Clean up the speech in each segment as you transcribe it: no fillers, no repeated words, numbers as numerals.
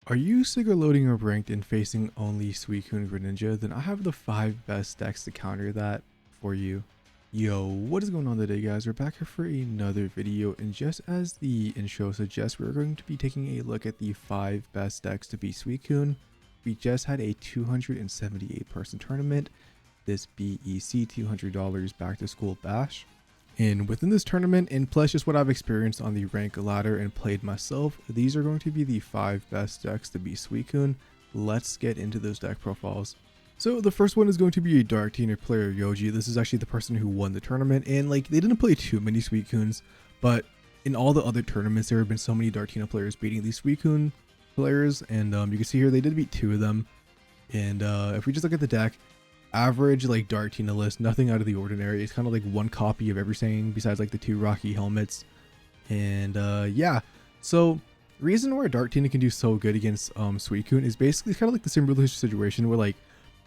Are you sick of loading up ranked and facing only Suicune Greninja? Then I have the 5 best decks to counter that for you. Yo, what is going on today, guys? We're back here for another video, and just as the intro suggests, we're going to be taking a look at the 5 best decks to beat Suicune. We just had a 278 person tournament, this BEC $200 back to school bash. And within this tournament, and plus just what I've experienced on the rank ladder and played myself, these are going to be the 5 best decks to beat Suicune. Let's get into those deck profiles. So the first one is going to be a Darktina player, Yoji. This is actually the person who won the tournament, and like they didn't play too many Suicunes, but in all the other tournaments there have been so many Darktina players beating these Suicune players, and you can see here they did beat 2 of them. And if we just look at the deck, average like Darktina list, nothing out of the ordinary. It's kind of like one copy of everything besides like the 2 Rocky helmets. And yeah, so reason why Darktina can do so good against Suicune is basically kind of like the similar situation where like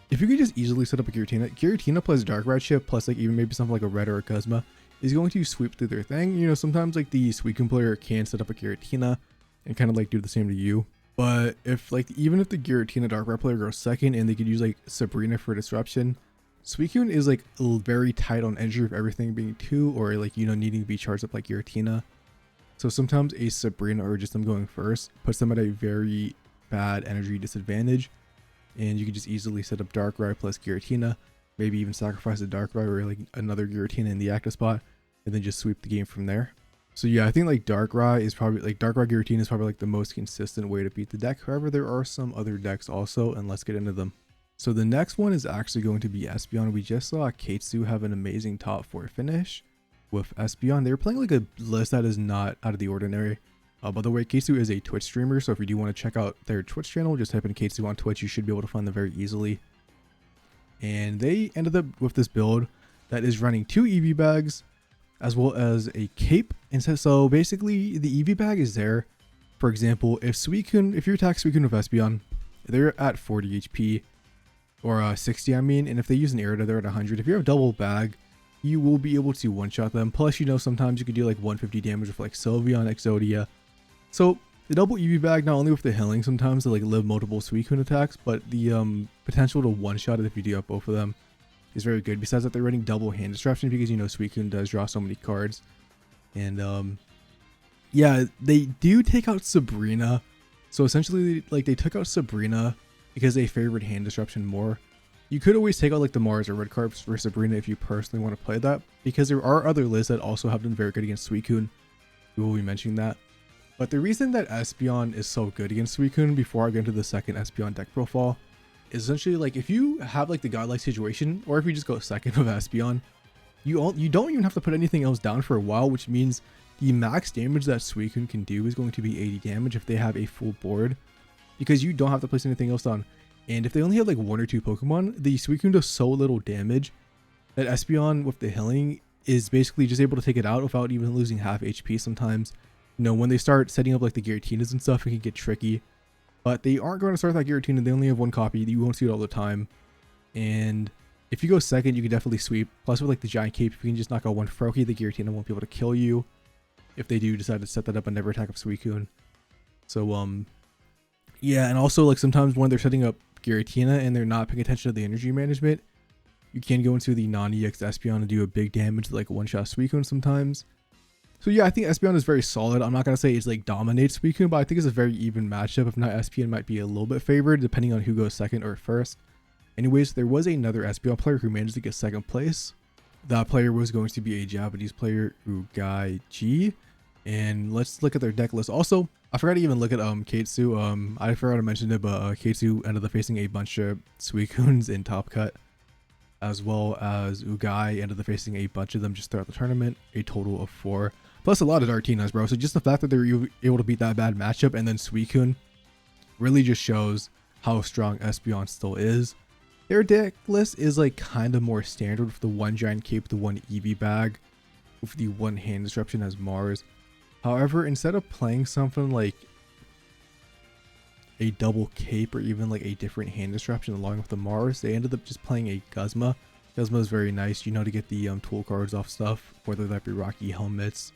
if you could just easily set up a Giratina plus Darkrai chip plus like even maybe something like a Red or a Cosma is going to sweep through their thing. You know, sometimes like the Suicune player can set up a Giratina and kind of like do the same to you. But if like even if the Giratina Darkrai player goes second and they could use like Sabrina for disruption, Suicune is like very tight on energy of everything being 2 or like, you know, needing to be charged up like Giratina. So sometimes a Sabrina or just them going first puts them at a very bad energy disadvantage, and you can just easily set up Darkrai plus Giratina, maybe even sacrifice a Darkrai or like another Giratina in the active spot, and then just sweep the game from there. So yeah, I think like Darkrai Giratina is probably like the most consistent way to beat the deck. However, there are some other decks also, and let's get into them. So the next one is actually going to be Espeon. We just saw Katsu have an amazing top 4 finish with Espeon. They were playing like a list that is not out of the ordinary. By the way, Katsu is a Twitch streamer, so if you do want to check out their Twitch channel, just type in Katsu on Twitch. You should be able to find them very easily. And they ended up with this build that is running 2 EV bags, as well as a cape. And so basically the EV bag is there. For example, if you attack Suicune with Espeon, they're at 40 HP or 60 I mean, and if they use an Irida, they're at 100. If you have double bag, you will be able to one-shot them. Plus, you know, sometimes you could do like 150 damage with like Sylveon, Exodia. So the double EV bag, not only with the healing sometimes to like live multiple Suicune attacks, but the potential to one-shot it if you do have both of them is very good. Besides that, they're running double hand disruption because, you know, Suicune does draw so many cards. And yeah, they do take out Sabrina. So essentially, like, they took out Sabrina because they favored hand disruption more. You could always take out like the Mars or Red Carps for Sabrina if you personally want to play that, because there are other lists that also have been very good against Suicune. We will be mentioning that. But the reason that Espeon is so good against Suicune, before I get into the second Espeon deck profile, is essentially like if you have like the godlike situation, or if you just go second with Espeon, you don't even have to put anything else down for a while, which means the max damage that Suicune can do is going to be 80 damage if they have a full board, because you don't have to place anything else on. And if they only have like 1 or 2 Pokemon, the Suicune does so little damage that Espeon with the healing is basically just able to take it out without even losing half HP sometimes. You know, when they start setting up like the Giratinas and stuff, it can get tricky. But they aren't going to start that Giratina. They only have 1 copy. You won't see it all the time. And if you go second, you can definitely sweep. Plus with like the giant cape, if you can just knock out 1 Froakie, the Giratina won't be able to kill you if they do decide to set that up and never attack with Suicune. So yeah, and also like sometimes when they're setting up Giratina and they're not paying attention to the energy management, you can go into the non-EX Espeon and do a big damage like one-shot Suicune sometimes. So yeah, I think Espeon is very solid. I'm not going to say it's like dominates Suicune, but I think it's a very even matchup. If not, Espeon might be a little bit favored depending on who goes second or first. Anyways, there was another Espeon player who managed to get second place. That player was going to be a Japanese player, Ugai G. And let's look at their deck list. Also, I forgot to even look at Katsu. I forgot to mention it, but Katsu ended up facing a bunch of Suicunes in Top Cut, as well as Ugai ended up facing a bunch of them just throughout the tournament, a total of 4. Plus a lot of Darktinas, bro. So just the fact that they were able to beat that bad matchup and then Suicune really just shows how strong Espeon still is. Their deck list is like kind of more standard with the 1 giant cape, the 1 EV bag, with the 1 hand disruption as Mars. However, instead of playing something like a double cape or even like a different hand disruption along with the Mars, they ended up just playing a Guzma. Guzma is very nice, you know, to get the tool cards off stuff, whether that be Rocky helmets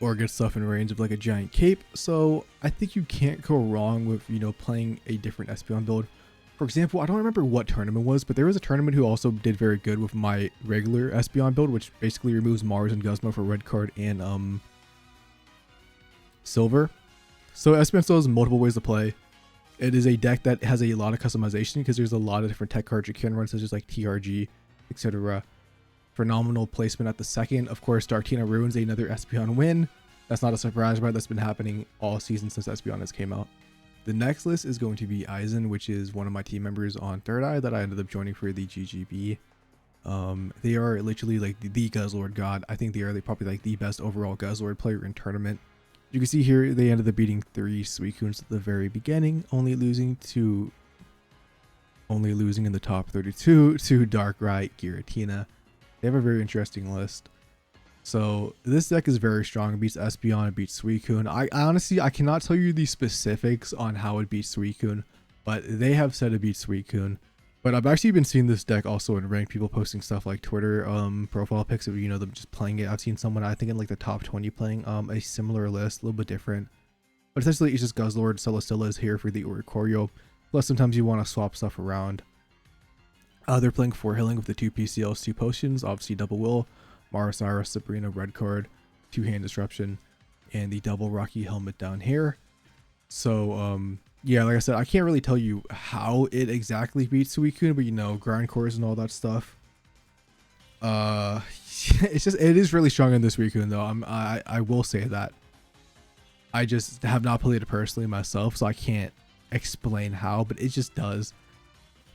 or get stuff in range of like a giant cape. So I think you can't go wrong with, you know, playing a different Espeon build. For example, I don't remember what tournament was, but there was a tournament who also did very good with my regular Espeon build, which basically removes Mars and Guzma for red card and silver. So Espeon still has multiple ways to play. It is a deck that has a lot of customization because there's a lot of different tech cards you can run, such as like TRG, etc. Phenomenal placement at the second. Of course, Dartina Ruins, another Espeon win. That's not a surprise, right? That's been happening all season since Espeon has came out. The next list is going to be Aizen, which is one of my team members on Third Eye that I ended up joining for the GGB. They are literally like the Guzzlord god. I think they are probably like the best overall Guzzlord player in tournament. You can see here they ended up beating 3 Suicunes at the very beginning, only losing in the top 32 to Drakrai Giratina. They have a very interesting list. So this deck is very strong. It beats Espeon, it beats Suicune. I honestly, I cannot tell you the specifics on how it beats Suicune, but they have said it beats Suicune. But I've actually been seeing this deck also in ranked, people posting stuff like Twitter profile pics of, you know, them just playing it. I've seen someone, I think in like the top 20 playing a similar list, a little bit different. But essentially it's just Guzzlord, Celesteela is here for the Oricorio. Plus sometimes you want to swap stuff around. They're playing 4 healing with the 2 PCLs, 2 potions, obviously double will, Marasara, Sabrina, red card, 2 hand disruption, and the double Rocky helmet down here. So yeah, like I said, I can't really tell you how it exactly beats Suicune, but you know, grind cores and all that stuff. It is really strong in this Suicune though. I will say that. I just have not played it personally myself, so I can't explain how, but it just does.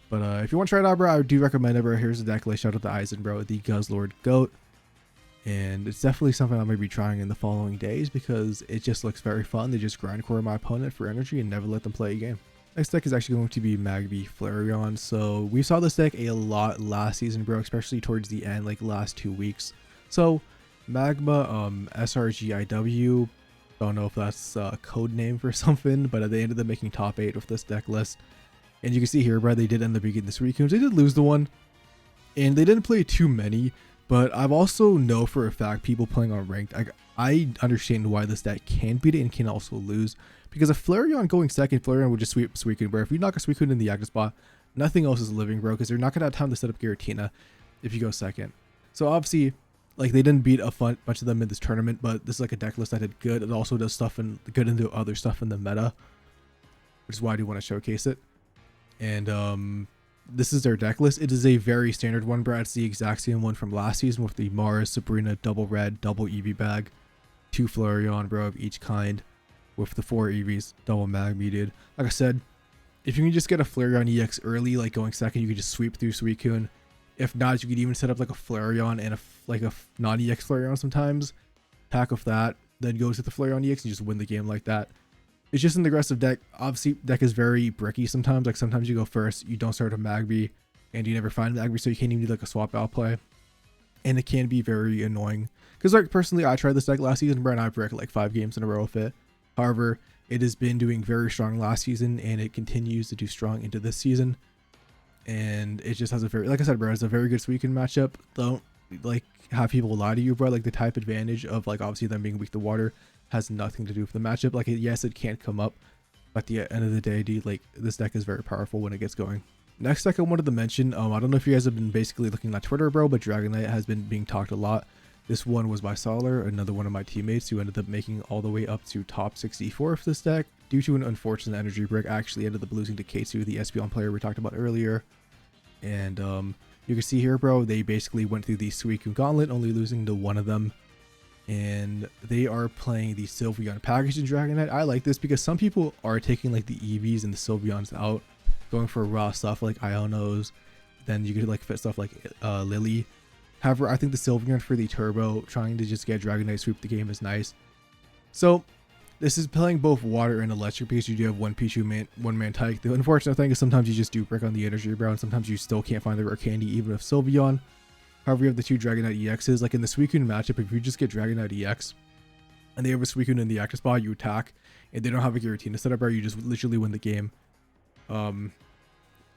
But if you want to try it out, bro, I do recommend it, bro. Here's the deck list. Shout out to Aizen, bro, the Guzzlord GOAT. And it's definitely something I'm going to be trying in the following days because it just looks very fun. They just grind core my opponent for energy and never let them play a game. Next deck is actually going to be Magby Flareon. So we saw this deck a lot last season, bro, especially towards the end, like last 2 weeks. So Magma SRGIW, don't know if that's a code name for something, but they ended up making top 8 with this deck list. And you can see here, bro, they did end up beating the Suicunes. They did lose the one, and they didn't play too many. But I've also know for a fact people playing on ranked, I understand why this deck can beat it and can also lose. Because if Flareon going second, Flareon would just sweep Suicune, bro. If you knock a Suicune in the active spot, nothing else is living, bro. Because they're not going to have time to set up Giratina if you go second. So obviously, like, they didn't beat a bunch of them in this tournament, but this is like a deck list that did good. It also does stuff and good into other stuff in the meta, which is why I do want to showcase it. And this is their deck list. It is a very standard one, bro. It's the exact same one from last season with the Mars, Sabrina, double red, double EV bag, 2 Flareon, bro, of each kind, with the 4 EVs, double Magby, dude. Like I said, if you can just get a Flareon EX early, like going second, you can just sweep through Suicune. If not, you could even set up like a Flareon and a non-EX Flareon sometimes, attack with that, then go to the Flareon EX and just win the game like that. It's just an aggressive deck. Obviously, deck is very bricky sometimes. Like sometimes you go first, you don't start a Magby, and you never find Magby, so you can't even do like a swap out play. And it can be very annoying. Because like personally, I tried this deck last season, bro, and I broke like 5 games in a row with it. However, it has been doing very strong last season, and it continues to do strong into this season. And it just has a very, like I said, bro, it's a very good Suicune matchup. Don't like have people lie to you, bro. Like the type advantage of like obviously them being weak to water has nothing to do with the matchup. Like yes, it can't come up, but at the end of the day, dude, like this deck is very powerful when it gets going. Next deck I wanted to mention, I don't know if you guys have been basically looking at Twitter, bro, but Dragonite has been being talked a lot. This one was by Solar, another one of my teammates who ended up making all the way up to top 64 of this deck. Due to an unfortunate energy break, actually ended up losing to K2, the Espeon player we talked about earlier. And you can see here, bro, they basically went through the Suicune Gauntlet, only losing to one of them. And they are playing the Sylveon package in Dragonite. I like this because some people are taking like the EVs and the Sylveons out, going for raw stuff like Ionos. Then you could like fit stuff like Lily. However, I think the Sylveon for the Turbo, trying to just get Dragonite sweep the game is nice. So this is playing both water and electric because you do have one Pichu one-man type. The unfortunate thing is sometimes you just do brick on the energy, bro, and sometimes you still can't find the rare candy even with Sylveon. However, you have the 2 Dragonite EXs. Like in the Suicune matchup, if you just get Dragonite EX and they have a Suicune in the active spot, you attack, and they don't have a Giratina setup, bro, you just literally win the game.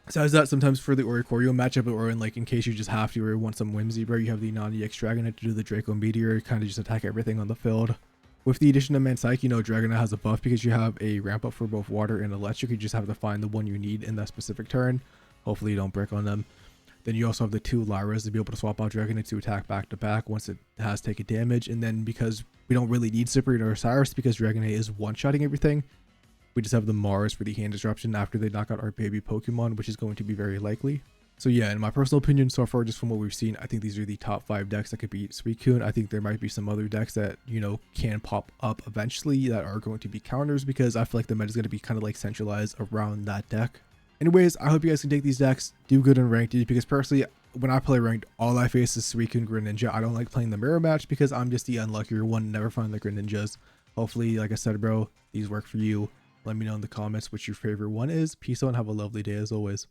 Besides that, sometimes for the Oricorio matchup, or in case you just have to or want some whimsy, bro, you have the non-EX Dragonite to do the Draco Meteor, kind of just attack everything on the field. With the addition of Mansike, Dragonite has a buff because you have a ramp up for both water and electric. You just have to find the one you need in that specific turn. Hopefully you don't brick on them. Then you also have the 2 Lyras to be able to swap out Dragonite to attack back to back once it has taken damage. And then because we don't really need Cyprian or Cyrus because Dragonite is one-shotting everything, we just have the Mars for the hand disruption after they knock out our baby Pokemon, which is going to be very likely. So yeah, in my personal opinion so far, just from what we've seen, I think these are the top 5 decks that could beat Suicune. I think there might be some other decks that, can pop up eventually that are going to be counters because I feel like the meta is going to be kind of like centralized around that deck. Anyways, I hope you guys can take these decks, do good in ranked, because personally, when I play ranked, all I face is Suicune Greninja. I don't like playing the mirror match because I'm just the unluckier one, never find the Greninjas. Hopefully, like I said, bro, these work for you. Let me know in the comments what your favorite one is. Peace out and have a lovely day as always.